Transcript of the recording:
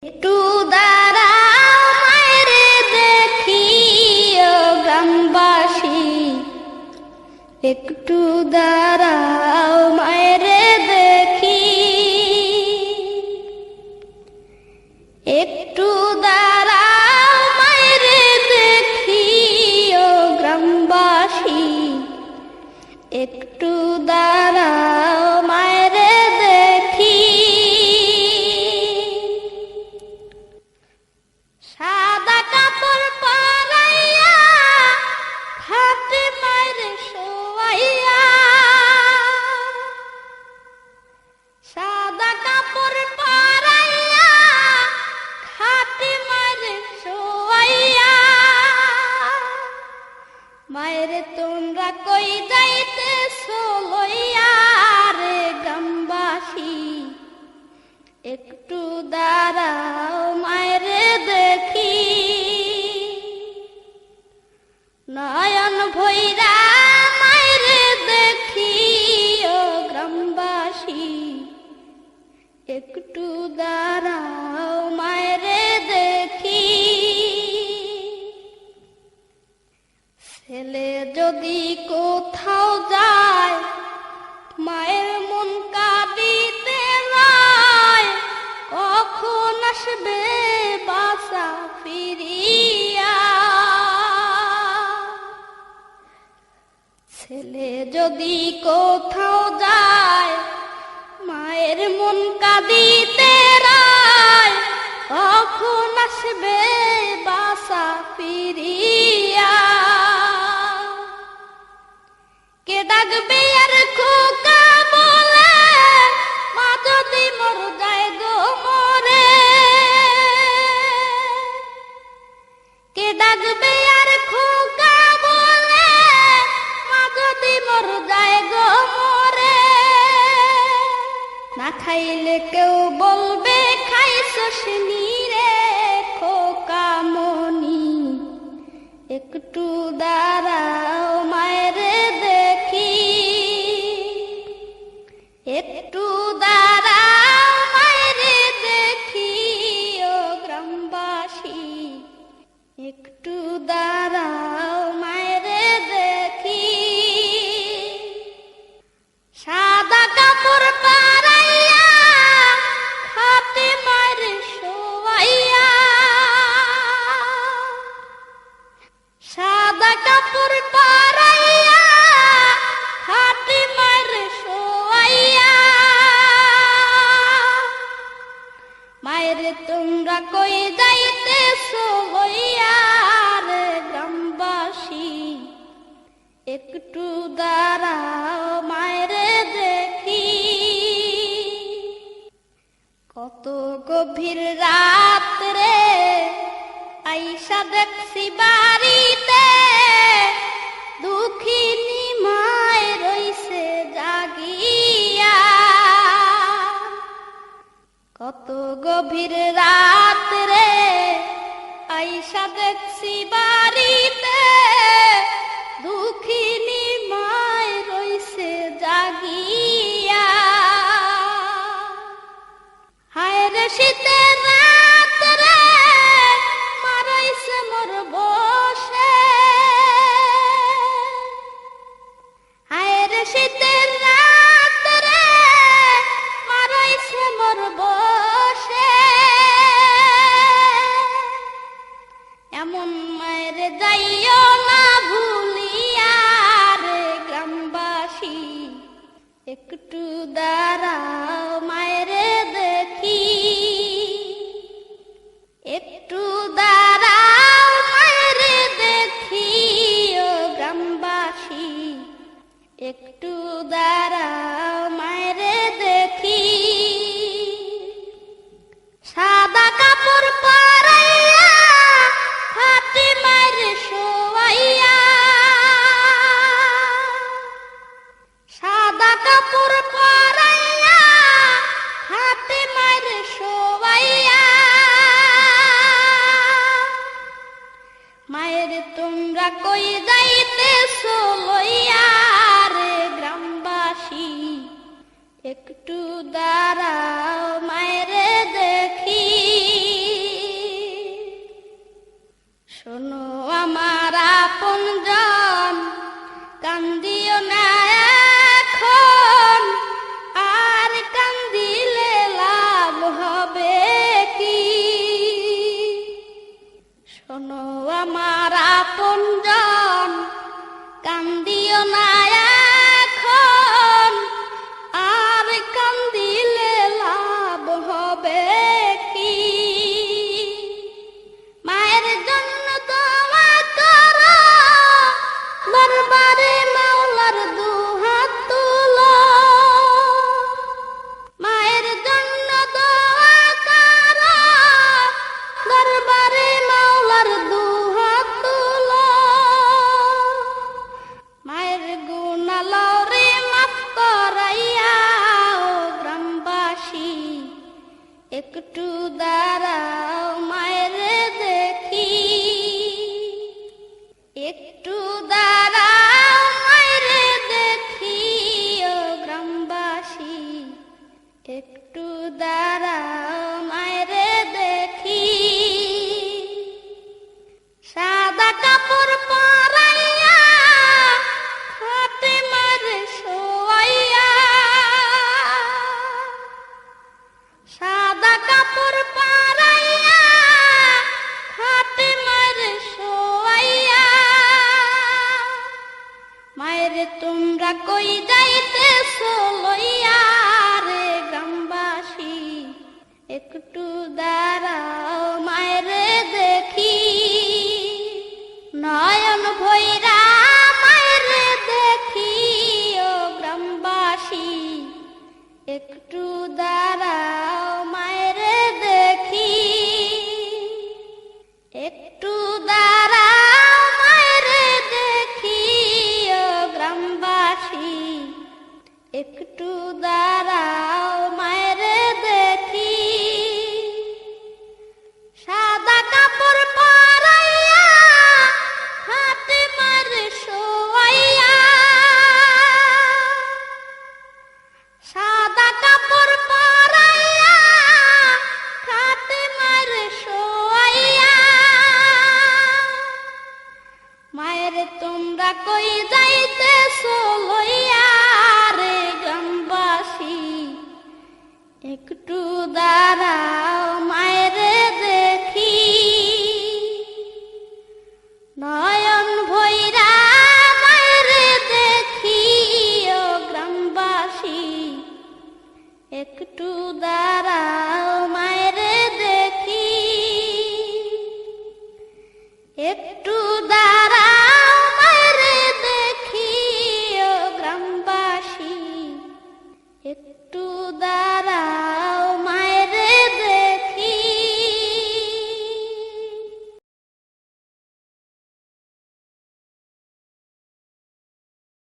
একটু দাঁড়াও মায়েরে দেখি ও গ্রামবাসী, একটু দাঁড়াও মায়েরে দেখি, একটু দাঁড়াও মায়েরে দেখি ও গ্রামবাসী, একটু দাঁড়াও মায়েরে দেখি। সাদা কাপড় পরাইয়া খাটে মায়ের শোয়াইয়া, সাদা কাপড় পরাইয়া খাটে মায়ের শোয়াইয়া, মায়ের তোমরা কই যাইতেছো লইয়া রে গ্রামবাসী, একটু দাঁড়াও মায়েরে দেখি। নয়ন ভৈরা মায়েরে দেখি ও গ্রামবাসী, একটু দাঁড়াও মায়েরে দেখি। ছেলে যদি কোথাও যায় মায়ের মন কাঁদিতে নয়, কখন আসবে বাসা ফিরিয়া। ছেলে যদি কোথাও যায় মায়ের মন কাঁদিতে নয়, কখন আসবে বাসা ফিরিয়া। কে ডাকবে আর খোকা বলে মা যদি মর যায় গো মরে, কে ডাকবে আর খোকা বলে মা যদি মর যায় গো মরে। না খাইলে কেউ বলবে খাইছস রে খোকা মনি, একটু দাঁড়াও মায়েরে দেখি, একটু দাঁড়াও মায়েরে দেখি ও গ্রামবাসী, একটু দাঁড়াও মায়েরে দেখি। সাদা কাপড় পরাইয়া খাটে মায়ের শোয়াইয়া, সাদা কাপড় পরাইয়া খাটে মায়ের শোয়াইয়া, মায়ের তোমরা কই যাইতেছো লইয়া রে গ্রামবাসী, একটু দাঁড়াও মায়েরে দেখি। কত গভীর রাত রে আইসা দেখছি বাড়িতে, দুঃখিনী মায় রইছে জাগিয়া। কত গভীর রাত রে আইসা দেখছি বাড়িতে, দুঃখিনী মায় রইছে জাগিয়া। হায় রে শীতের রাত রে মা রইছে মোর বসে, হায় রে শীতের রাত রে মা রইছে মোর বসে। এমন মায়ের যাইও না ভুলিয়া রে গ্রামবাসী, একটু দাঁড়াও মায়েরে দেখি, একটু দাঁড়াও মায়েরে দেখি ও গ্রামবাসী, একটু দাঁড়াও মায়েরে দেখি। সাদা কাপড় পরাইয়া খাটে মায়ের শোয়াইয়া, সাদা কাপড় পরাইয়া খাটে মায়ের শোয়াইয়া, মায়ের তোমরা কই যাইতেছো লইয়া রে গ্রামবাসী, একটু দাঁড়াও মায়েরে দেখি। তোমরা কই যাইতেছো লইয়া রে গ্রামবাসী, একটু দাঁড়াও মায়েরে দেখি, নয়ন ভৈরা মায়েরে দেখি ও গ্রামবাসী, একটু দাঁড়াও মায়েরে দেখি, একটু দাঁড়াও মায়েরে দেখি ও গ্রামবাসী, একটু দাঁড়াও।